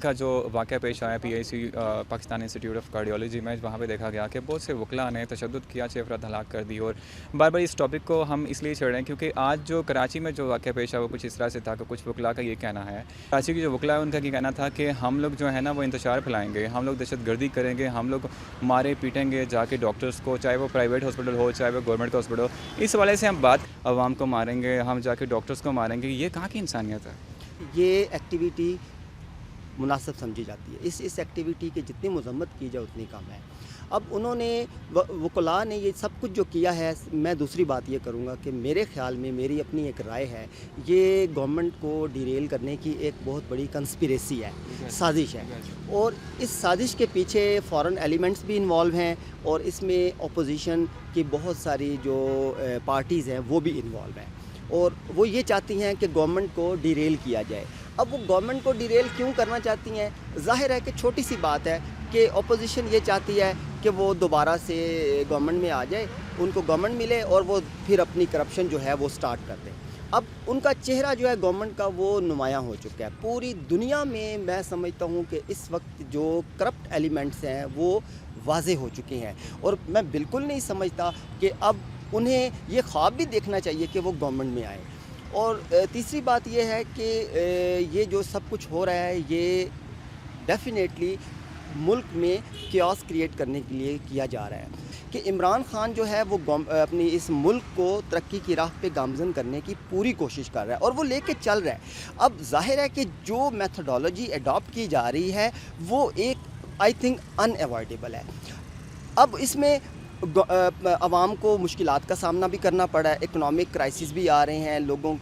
کا جو واقعہ پیش آیا PIC Pakistan institute of cardiology میں، وہاں پہ دیکھا گیا کہ بہت سے وکلاء نے تشدد کیا، 6 افراد ہلاک کر دی. اور بار بار اس ٹاپک کو ہم اس لیے چھیڑ رہے ہیں کیونکہ آج جو کراچی میں جو واقعہ پیش آیا وہ کچھ اس طرح سے تھا کہ کچھ وکلاء کا یہ کہنا ہے، کراچی کے جو وکلاء ہیں ان کا یہ کہنا تھا کہ ہم لوگ جو ہے نا وہ انتشار پھیلائیں گے، ہم لوگ دہشت گردی کریں گے، ہم لوگ مارے پیٹیں گے جا کے ڈاکٹرز کو، چاہے وہ پرائیویٹ ہاسپٹل ہو چاہے وہ گورنمنٹ کا ہاسپٹل ہو. اس حوالے سے ہم بات عوام کو ماریں گے، ہم جا کے ڈاکٹرز کو ماریں گے، یہ کہاں کی انسانیت ہے؟ یہ ایکٹیویٹی مناسب سمجھی جاتی ہے. اس ایکٹیویٹی کی جتنی مذمت کی جائے اتنی کم ہے. اب انہوں نے وکلاء نے یہ سب کچھ جو کیا ہے، میں دوسری بات یہ کروں گا کہ میرے خیال میں میری اپنی ایک رائے ہے، یہ گورنمنٹ کو ڈیریل کرنے کی ایک بہت بڑی کنسپریسی ہے، سازش ہے. اور اس سازش کے پیچھے فارن ایلیمنٹس بھی انوالو ہیں اور اس میں اپوزیشن کی بہت ساری جو پارٹیز ہیں وہ بھی انوالو ہیں، اور وہ یہ چاہتی ہیں کہ گورنمنٹ کو ڈیریل کیا جائے. اب وہ گورنمنٹ کو ڈیریل کیوں کرنا چاہتی ہیں؟ ظاہر ہے کہ چھوٹی سی بات ہے کہ اپوزیشن یہ چاہتی ہے کہ وہ دوبارہ سے گورنمنٹ میں آ جائے، ان کو گورنمنٹ ملے اور وہ پھر اپنی کرپشن جو ہے وہ سٹارٹ کر دیں. اب ان کا چہرہ جو ہے گورنمنٹ کا وہ نمایاں ہو چکا ہے پوری دنیا میں. میں سمجھتا ہوں کہ اس وقت جو کرپٹ ایلیمنٹس ہیں وہ واضح ہو چکے ہیں، اور میں بالکل نہیں سمجھتا کہ اب انہیں یہ خواب بھی دیکھنا چاہیے کہ وہ گورنمنٹ میں آئیں. اور تیسری بات یہ ہے کہ یہ جو سب کچھ ہو رہا ہے یہ ڈیفینیٹلی ملک میں کیوس کریٹ کرنے کے لیے کیا جا رہا ہے کہ عمران خان جو ہے وہ اپنی اس ملک کو ترقی کی راہ پہ گامزن کرنے کی پوری کوشش کر رہا ہے اور وہ لے کے چل رہا ہے. اب ظاہر ہے کہ جو میتھڈالوجی اڈاپٹ کی جا رہی ہے وہ ایک آئی تھنک ان ایوائڈیبل ہے. اب اس میں عوام کو مشکلات کا سامنا بھی کرنا پڑا ہے، اکنامک کرائسس بھی آ رہے ہیں، لوگوں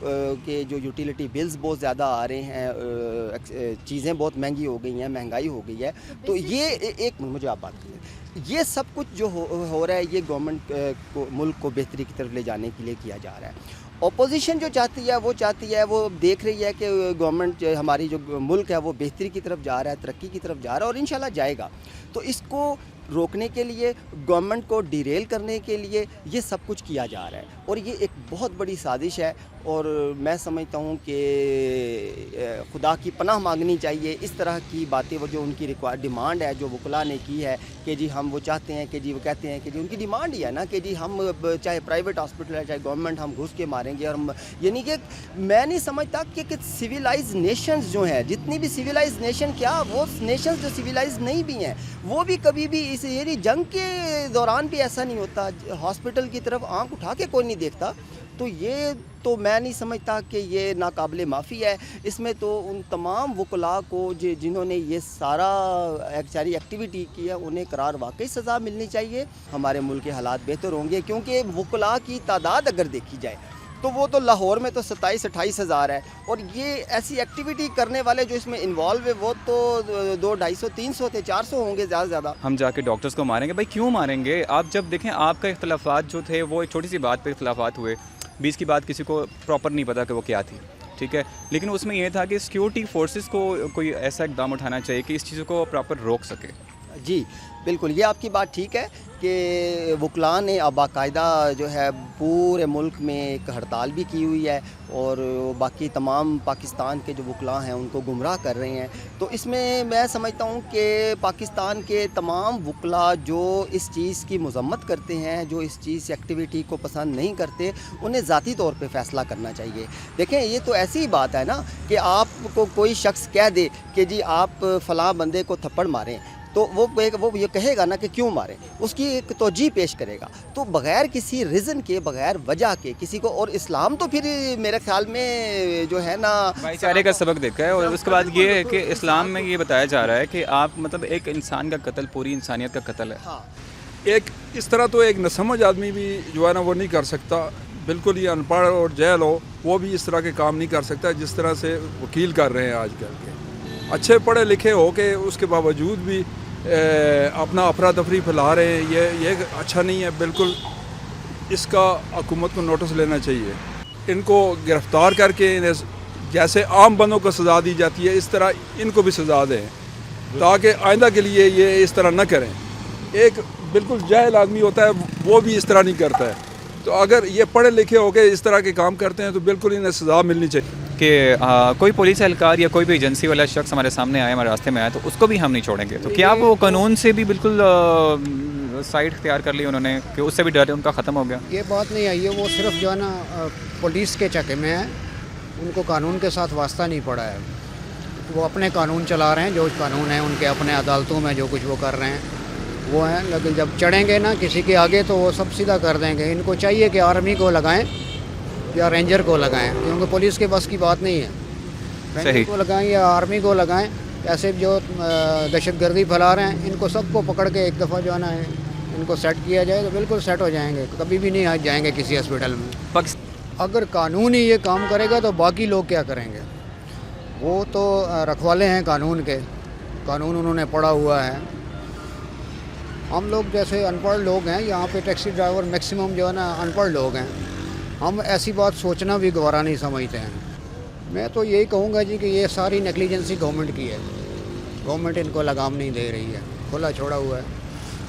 کے جو یوٹیلیٹی بلز بہت زیادہ آ رہے ہیں، چیزیں بہت مہنگی ہو گئی ہیں، مہنگائی ہو گئی ہے. تو یہ ایک مجھے آپ بات کریں، یہ سب کچھ جو ہو رہا ہے یہ گورنمنٹ کو ملک کو بہتری کی طرف لے جانے کے لیے کیا جا رہا ہے. اپوزیشن جو چاہتی ہے وہ دیکھ رہی ہے کہ گورنمنٹ ہماری جو ملک ہے وہ بہتری کی طرف جا رہا ہے، ترقی کی طرف جا رہا ہے اور انشاءاللہ جائے گا. تو اس کو روکنے کے لیے، گورنمنٹ کو ڈیریل کرنے کے لیے یہ سب کچھ کیا جا رہا ہے اور یہ ایک بہت بڑی سازش ہے. اور میں سمجھتا ہوں کہ خدا کی پناہ مانگنی چاہیے اس طرح کی باتیں. وہ جو ان کی ڈیمانڈ ہے جو وکلاء نے کی ہے کہ جی ہم وہ چاہتے ہیں کہ جی وہ کہتے ہیں کہ جی ان کی ڈیمانڈ ہی ہے نا کہ جی ہم چاہے پرائیویٹ ہاسپٹل ہے چاہے گورنمنٹ، ہم گھس کے ماریں گے. اور ہم یعنی کہ میں نہیں سمجھتا کہ سویلائز نیشنز جو ہیں، جتنی بھی سویلائز نیشن، کیا وہ نیشنز جو سویلائز نہیں بھی ہیں وہ بھی کبھی بھی اس یعنی جنگ کے دوران بھی ایسا نہیں ہوتا، ہاسپٹل کی طرف آنکھ اٹھا کے کوئی نہیں دیکھتا. تو یہ تو میں نہیں سمجھتا کہ یہ ناقابل معافی ہے. اس میں تو ان تمام وکلاء کو جنہوں نے یہ ساری ایکٹیویٹی کی ہے انہیں قرار واقعی سزا ملنی چاہیے. ہمارے ملک کے حالات بہتر ہوں گے، کیونکہ وکلاء کی تعداد اگر دیکھی جائے تو وہ تو لاہور میں تو 27-28 ہزار ہے، اور یہ ایسی ایکٹیویٹی کرنے والے جو اس میں انوالو ہے وہ تو 200-250-300 تھے، 400 ہوں گے زیادہ سے زیادہ. ہم جا کے ڈاکٹرز کو ماریں گے. بھائی کیوں ماریں گے؟ آپ جب دیکھیں آپ کا اختلافات جو تھے وہ ایک چھوٹی سی بات پہ اختلافات ہوئے، 20 کی بات کسی کو پراپر نہیں پتا کہ وہ کیا تھی، ٹھیک ہے، لیکن اس میں یہ تھا کہ سیکیورٹی فورسز کو کوئی ایسا اقدام اٹھانا چاہیے کہ اس چیزوں کو پراپر روک سکے. جی بالکل، یہ آپ کی بات ٹھیک ہے کہ وکلاء نے اب باقاعدہ جو ہے پورے ملک میں ایک ہڑتال بھی کی ہوئی ہے اور باقی تمام پاکستان کے جو وکلاء ہیں ان کو گمراہ کر رہے ہیں. تو اس میں سمجھتا ہوں کہ پاکستان کے تمام وکلاء جو اس چیز کی مذمت کرتے ہیں، جو اس چیز ایکٹیویٹی کو پسند نہیں کرتے، انہیں ذاتی طور پہ فیصلہ کرنا چاہیے. دیکھیں یہ تو ایسی ہی بات ہے نا کہ آپ کو کوئی شخص کہہ دے کہ جی آپ فلاں بندے کو تھپڑ ماریں، تو وہ یہ کہے گا نا کہ کیوں مارے، اس کی ایک توجہ پیش کرے گا. تو بغیر کسی ریزن کے، بغیر وجہ کے کسی کو، اور اسلام تو پھر میرے خیال میں جو ہے نا بھائی چارے کا سبق دیکھا ہے. اور اس کے بعد یہ ہے کہ اسلام میں یہ بتایا جا رہا ہے کہ آپ مطلب ایک انسان کا قتل پوری انسانیت کا قتل ہے. ہاں، ایک اس طرح تو ایک ناسمجھ آدمی بھی جو ہے نا وہ نہیں کر سکتا، بالکل ہی ان پڑھ اور جہل ہو وہ بھی اس طرح کے کام نہیں کر سکتا جس طرح سے وکیل کر رہے ہیں آج کل کے. اچھے پڑھے لکھے ہو کے اس کے باوجود بھی اپنا افراتفری پھیلا رہے ہیں، یہ اچھا نہیں ہے. بالکل اس کا حکومت کو نوٹس لینا چاہیے. ان کو گرفتار کر کے انہیں جیسے عام بندوں کو سزا دی جاتی ہے اس طرح ان کو بھی سزا دیں تاکہ آئندہ کے لیے یہ اس طرح نہ کریں. ایک بالکل جاہل آدمی ہوتا ہے وہ بھی اس طرح نہیں کرتا ہے. تو اگر یہ پڑھے لکھے ہو کے اس طرح کے کام کرتے ہیں تو بالکل انہیں سزا ملنی چاہیے. کہ کوئی پولیس اہلکار یا کوئی بھی ایجنسی والا شخص ہمارے سامنے آئے, ہمارے راستے میں آئے, تو اس کو بھی ہم نہیں چھوڑیں گے. تو کیا وہ قانون سے بھی بالکل سائڈ اختیار کر لی انہوں نے کہ اس سے بھی ڈر ان کا ختم ہو گیا؟ یہ بات نہیں آئی ہے, وہ صرف جو ہے نا پولیس کے چکے میں ہے, ان کو قانون کے ساتھ واسطہ نہیں پڑا ہے. وہ اپنے قانون چلا رہے ہیں, جو قانون ہیں ان کے اپنے عدالتوں میں جو کچھ وہ کر رہے ہیں وہ ہیں, لیکن جب چڑھیں گے نا کسی کے آگے تو وہ سب سیدھا کر دیں گے. ان کو چاہیے کہ آرمی کو لگائیں یا رینجر کو لگائیں, کیونکہ پولیس کے بس کی بات نہیں ہے. رینجر کو لگائیں یا آرمی کو لگائیں. ایسے جو دہشت گردی پھیلا رہے ہیں ان کو سب کو پکڑ کے ایک دفعہ جو ہے نا ان کو سیٹ کیا جائے تو بالکل سیٹ ہو جائیں گے, کبھی بھی نہیں جائیں گے کسی ہاسپٹل میں. اگر قانون ہی یہ کام کرے گا تو باقی لوگ کیا کریں گے؟ وہ تو رکھوالے ہیں قانون کے, قانون انہوں نے پڑھا ہوا ہے. ہم لوگ جیسے ان پڑھ لوگ ہیں, یہاں پہ ٹیکسی ڈرائیور میکسیمم جو ہے نا ان پڑھ لوگ ہیں, ہم ایسی بات سوچنا بھی گوارا نہیں سمجھتے ہیں. میں تو یہی کہوں گا جی کہ یہ ساری نیگلیجنسی گورنمنٹ کی ہے. گورنمنٹ ان کو لگام نہیں دے رہی ہے, کھلا چھوڑا ہوا ہے.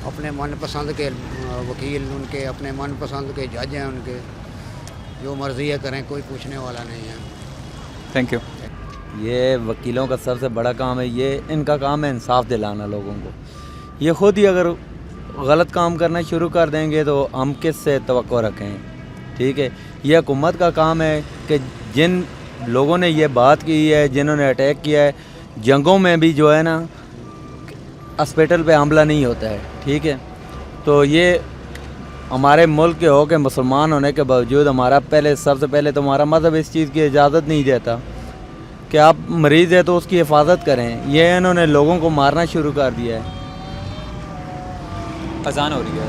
اپنے من پسند کے وکیل ان کے, اپنے من پسند کے جج ہیں ان کے, جو مرضی ہے کریں, کوئی پوچھنے والا نہیں ہے. Thank you. یہ وکیلوں کا سب سے بڑا کام ہے, یہ ان کا کام ہے انصاف دلانا لوگوں کو. یہ خود ہی اگر غلط کام کرنا شروع کر دیں گے تو ہم کس سے توقع رکھیں؟ ٹھیک ہے, یہ حکومت کا کام ہے کہ جن لوگوں نے یہ بات کی ہے, جنہوں نے اٹیک کیا ہے, جنگوں میں بھی جو ہے نا ہاسپٹل پہ حملہ نہیں ہوتا ہے. ٹھیک ہے, تو یہ ہمارے ملک کے ہو کے مسلمان ہونے کے باوجود ہمارا سب سے پہلے تو ہمارا مذہب اس چیز کی اجازت نہیں دیتا کہ آپ مریض ہے تو اس کی حفاظت کریں. یہ انہوں نے لوگوں کو مارنا شروع کر دیا ہے. اذان ہو رہی ہے.